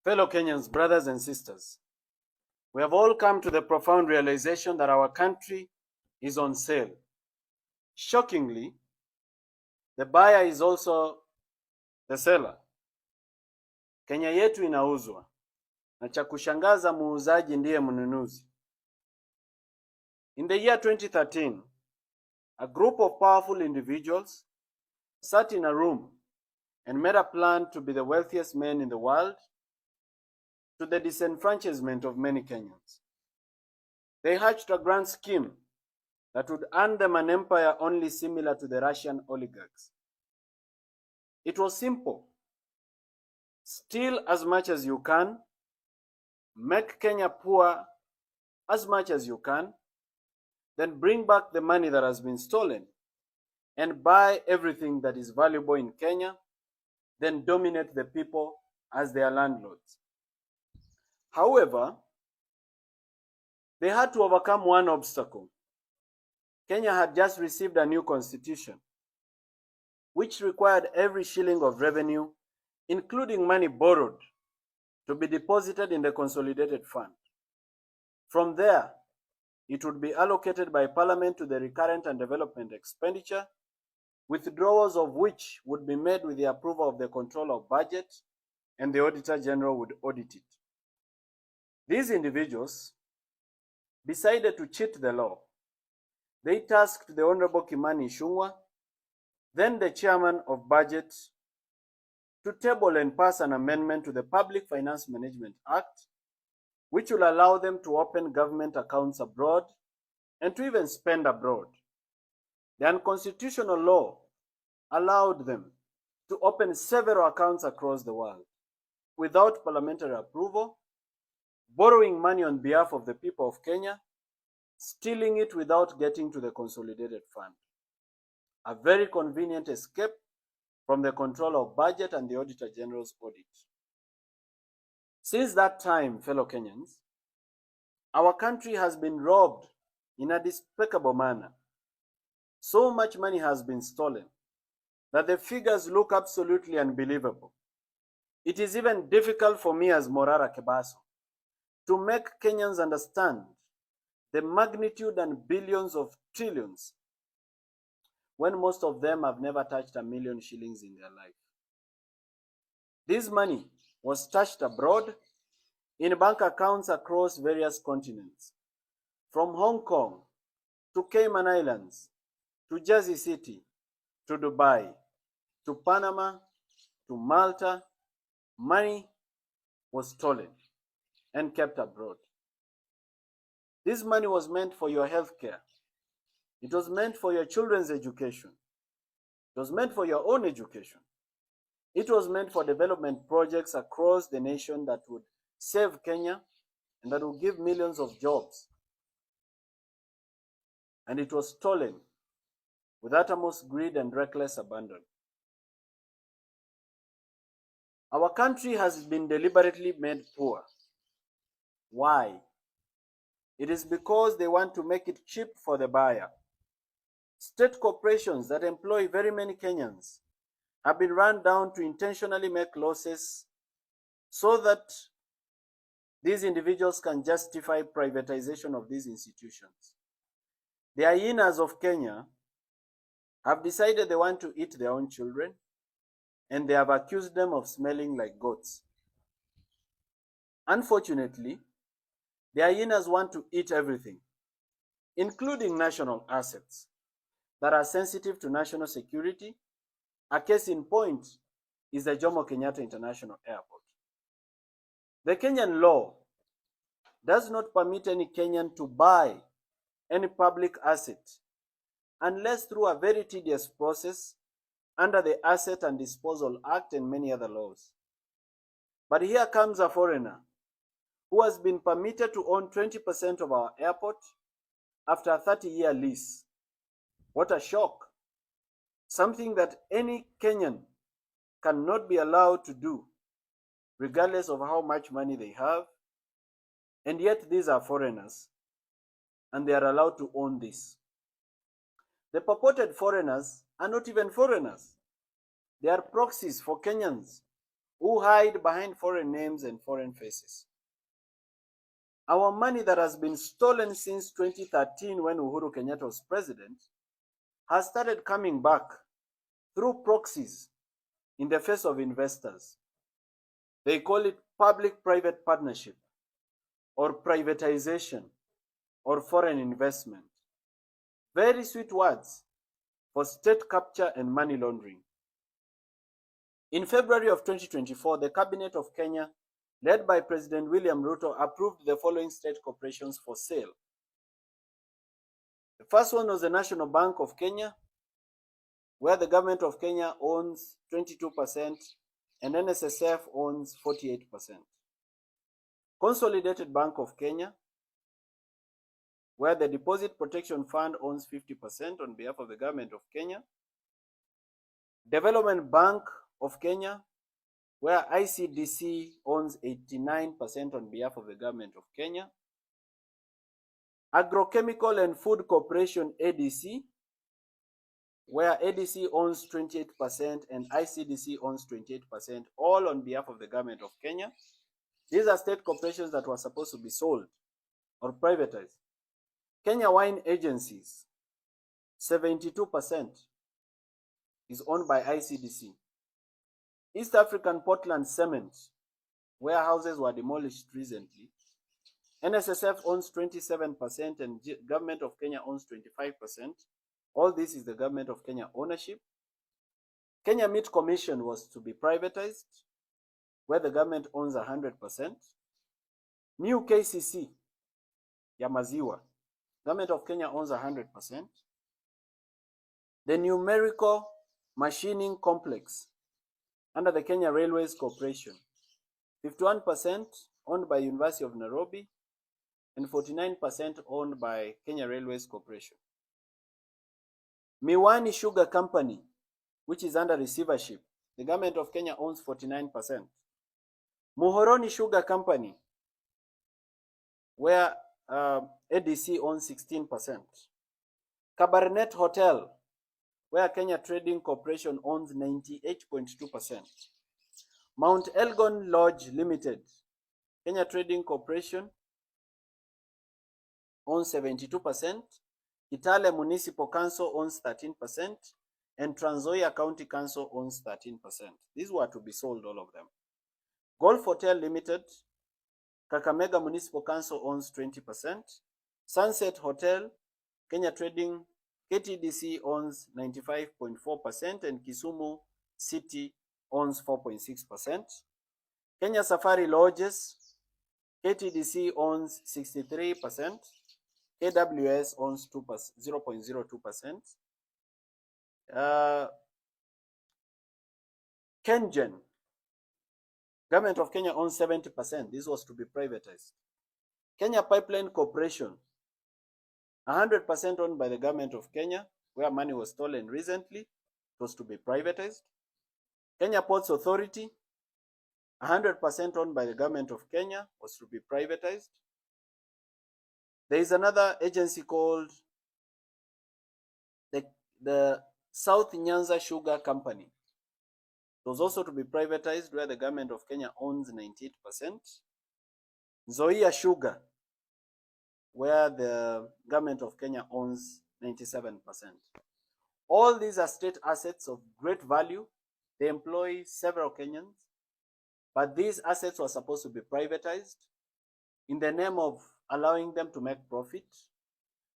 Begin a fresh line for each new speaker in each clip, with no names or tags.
Fellow Kenyans, brothers and sisters, we have all come to the profound realization that our country is on sale. Shockingly, the buyer is also the seller. Kenya yetu inauzwa, na cha kushangaza muuzaji ndiye mnunuzi. In the year 2013, a group of powerful individuals sat in a room and made a plan to be the wealthiest men in the world, to the disenfranchisement of many Kenyans. They hatched a grand scheme that would earn them an empire only similar to the Russian oligarchs. It was simple. Steal as much as you can, make Kenya poor as much as you can, then bring back the money that has been stolen and buy everything that is valuable in Kenya, then dominate the people as their landlords. However, they had to overcome one obstacle. Kenya had just received a new constitution, which required every shilling of revenue, including money borrowed, to be deposited in the consolidated fund. From there, it would be allocated by Parliament to the recurrent and development expenditure, withdrawals of which would be made with the approval of the Controller of Budget, and the Auditor General would audit it. These individuals decided to cheat the law. They tasked the Honorable Kimani Ichung'wah, then the Chairman of Budget, to table and pass an amendment to the Public Finance Management Act, which will allow them to open government accounts abroad and to even spend abroad. The unconstitutional law allowed them to open several accounts across the world without parliamentary approval, borrowing money on behalf of the people of Kenya, stealing it without getting to the consolidated fund. A very convenient escape from the Controller of Budget and the Auditor General's audit. Since that time, fellow Kenyans, our country has been robbed in a despicable manner. So much money has been stolen that the figures look absolutely unbelievable. It is even difficult for me as Morara to make Kenyans understand the magnitude and billions of trillions when most of them have never touched 1 million shillings in their life. This money was stashed abroad in bank accounts across various continents, from Hong Kong to Cayman Islands, to Jersey City, to Dubai, to Panama, to Malta. Money was stolen and kept abroad. This money was meant for your health care. It was meant for your children's education. It was meant for your own education. It was meant for development projects across the nation that would save Kenya and that would give millions of jobs. And it was stolen with uttermost greed and reckless abandon. Our country has been deliberately made poor. Why? It is because they want to make it cheap for the buyer. State corporations that employ very many Kenyans have been run down to intentionally make losses so that these individuals can justify privatization of these institutions. The hyenas of Kenya have decided they want to eat their own children, and they have accused them of smelling like goats. Unfortunately, the hyenas want to eat everything, including national assets that are sensitive to national security. A case in point is the Jomo Kenyatta International Airport. The Kenyan law does not permit any Kenyan to buy any public asset unless through a very tedious process under the Asset and Disposal Act and many other laws. But here comes a foreigner who has been permitted to own 20% of our airport after a 30-year lease. What a shock. Something that any Kenyan cannot be allowed to do, regardless of how much money they have. And yet these are foreigners, and they are allowed to own this. The purported foreigners are not even foreigners. They are proxies for Kenyans who hide behind foreign names and foreign faces. Our money that has been stolen since 2013 when Uhuru Kenyatta was president has started coming back through proxies in the face of investors. They call it public-private partnership or privatization or foreign investment. Very sweet words for state capture and money laundering. In February of 2024, the Cabinet of Kenya, led by President William Ruto, approved the following state corporations for sale. The first one was the National Bank of Kenya, where the government of Kenya owns 22% and NSSF owns 48%. Consolidated Bank of Kenya, where the Deposit Protection Fund owns 50% on behalf of the government of Kenya. Development Bank of Kenya, where ICDC owns 89% on behalf of the government of Kenya. Agrochemical and Food Corporation ADC, where ADC owns 28% and ICDC owns 28%, all on behalf of the government of Kenya. These are state corporations that were supposed to be sold or privatized. Kenya Wine Agencies, 72% is owned by ICDC. East African Portland Cement, warehouses were demolished recently. NSSF owns 27% and government of Kenya owns 25%. All this is the government of Kenya ownership. Kenya Meat Commission was to be privatized, where the government owns 100%. New KCC, ya maziwa, government of Kenya owns 100%. The Numerical Machining Complex, under the Kenya Railways Corporation, 51% owned by University of Nairobi and 49% owned by Kenya Railways Corporation. Miwani Sugar Company, which is under receivership, the government of Kenya owns 49%. Muhoroni Sugar Company, where ADC owns 16%. Cabernet Hotel, where Kenya Trading Corporation owns 98.2%. Mount Elgon Lodge Limited, Kenya Trading Corporation owns 72%. Kitale Municipal Council owns 13%. And Trans Nzoia County Council owns 13%. These were to be sold, all of them. Golf Hotel Limited, Kakamega Municipal Council owns 20%. Sunset Hotel, Kenya Trading, KTDC owns 95.4% and Kisumu City owns 4.6%. Kenya Safari Lodges, KTDC owns 63%. KWS owns 0.02%. Kengen, government of Kenya owns 70%. This was to be privatized. Kenya Pipeline Corporation, 100% owned by the government of Kenya, where money was stolen recently. It was to be privatized. Kenya Ports Authority, 100% owned by the government of Kenya, was to be privatized. There is another agency called the South Nyanza Sugar Company. It was also to be privatized, where the government of Kenya owns 98%. Nzoia Sugar, where the government of Kenya owns 97%. All these are state assets of great value. They employ several Kenyans, but these assets were supposed to be privatized in the name of allowing them to make profit,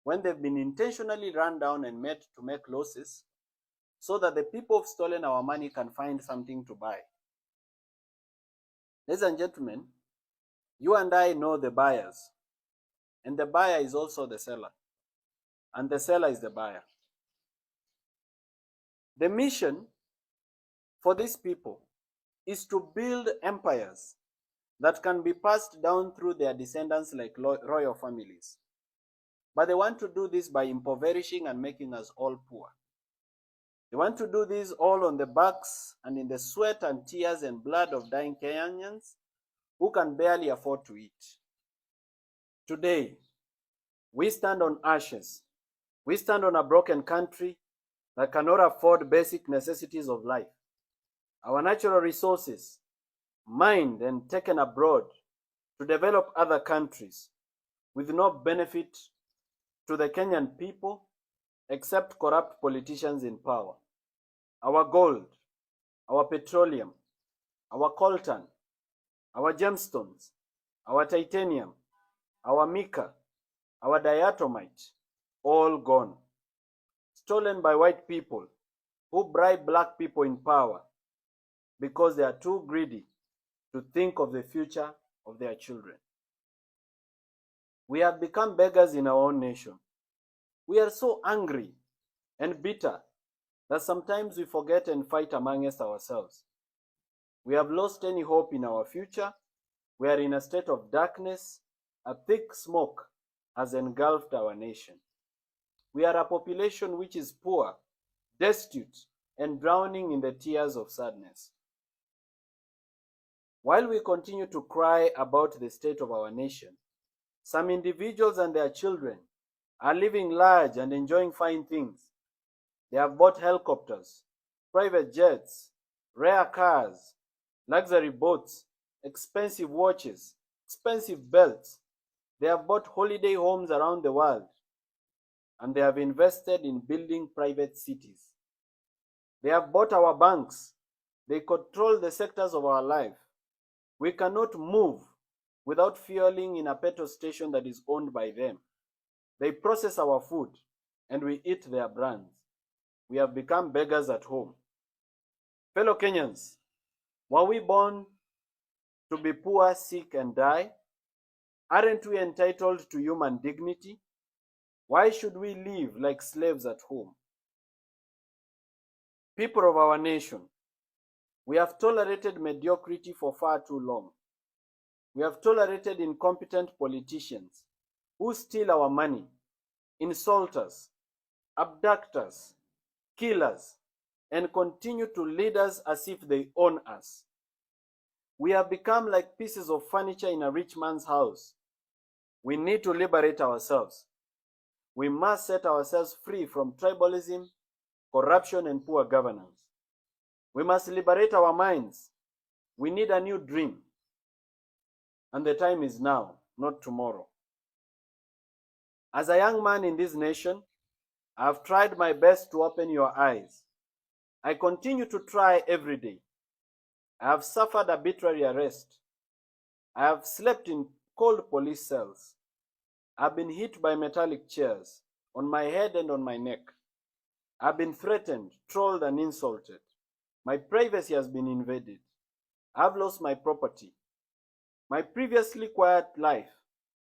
when they've been intentionally run down and made to make losses, so that the people who've stolen our money can find something to buy. Ladies and gentlemen, you and I know the buyers, and the buyer is also the seller, and the seller is the buyer. The mission for these people is to build empires that can be passed down through their descendants like royal families. But they want to do this by impoverishing and making us all poor. They want to do this all on the backs and in the sweat and tears and blood of dying Kenyans who can barely afford to eat. Today, we stand on ashes. We stand on a broken country that cannot afford basic necessities of life. Our natural resources mined and taken abroad to develop other countries with no benefit to the Kenyan people except corrupt politicians in power. Our gold, our petroleum, our coltan, our gemstones, our titanium, our mica, our diatomite, all gone. Stolen by white people who bribe black people in power because they are too greedy to think of the future of their children. We have become beggars in our own nation. We are so angry and bitter that sometimes we forget and fight amongst ourselves. We have lost any hope in our future. We are in a state of darkness. A thick smoke has engulfed our nation. We are a population which is poor, destitute, and drowning in the tears of sadness. While we continue to cry about the state of our nation, some individuals and their children are living large and enjoying fine things. They have bought helicopters, private jets, rare cars, luxury boats, expensive watches, expensive belts. They have bought holiday homes around the world, and they have invested in building private cities. They have bought our banks. They control the sectors of our life. We cannot move without fueling in a petrol station that is owned by them. They process our food, and we eat their brands. We have become beggars at home. Fellow Kenyans, were we born to be poor, sick, and die? Aren't we entitled to human dignity? Why should we live like slaves at home? People of our nation, we have tolerated mediocrity for far too long. We have tolerated incompetent politicians who steal our money, insult us, abduct us, kill us, and continue to lead us as if they own us. We have become like pieces of furniture in a rich man's house. We need to liberate ourselves. We must set ourselves free from tribalism, corruption, and poor governance. We must liberate our minds. We need a new dream. And the time is now, not tomorrow. As a young man in this nation, I have tried my best to open your eyes. I continue to try every day. I have suffered arbitrary arrest. I have slept in cold police cells. I have been hit by metallic chairs on my head and on my neck. I have been threatened, trolled, and insulted. My privacy has been invaded. I have lost my property. My previously quiet life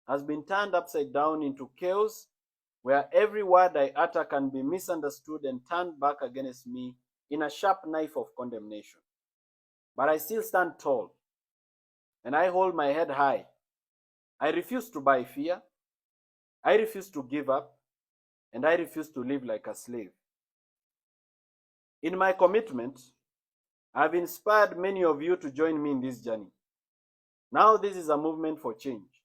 has been turned upside down into chaos where every word I utter can be misunderstood and turned back against me in a sharp knife of condemnation. But I still stand tall, and I hold my head high. I refuse to buy fear. I refuse to give up, and I refuse to live like a slave. In my commitment, I have inspired many of you to join me in this journey. Now this is a movement for change.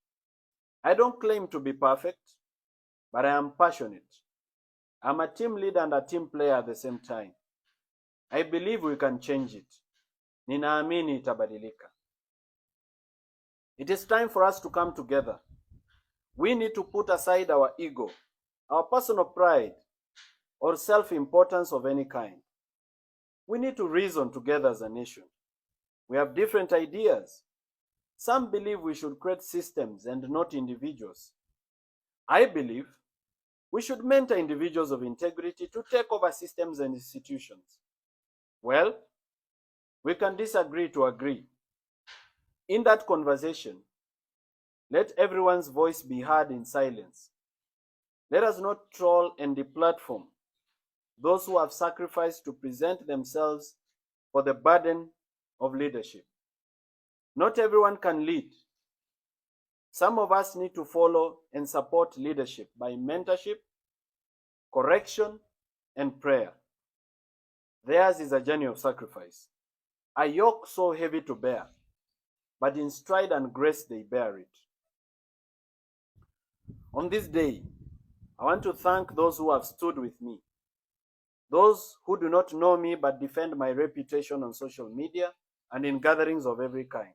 I don't claim to be perfect, but I am passionate. I'm a team leader and a team player at the same time. I believe we can change it. Ninaamini itabadilika. It is time for us to come together. We need to put aside our ego, our personal pride, or self-importance of any kind. We need to reason together as a nation. We have different ideas. Some believe we should create systems and not individuals. I believe we should mentor individuals of integrity to take over systems and institutions. Well, we can disagree to agree. In that conversation, let everyone's voice be heard in silence. Let us not troll and deplatform those who have sacrificed to present themselves for the burden of leadership. Not everyone can lead. Some of us need to follow and support leadership by mentorship, correction, and prayer. Theirs is a journey of sacrifice, a yoke so heavy to bear, but in stride and grace they bear it. On this day, I want to thank those who have stood with me, those who do not know me but defend my reputation on social media and in gatherings of every kind.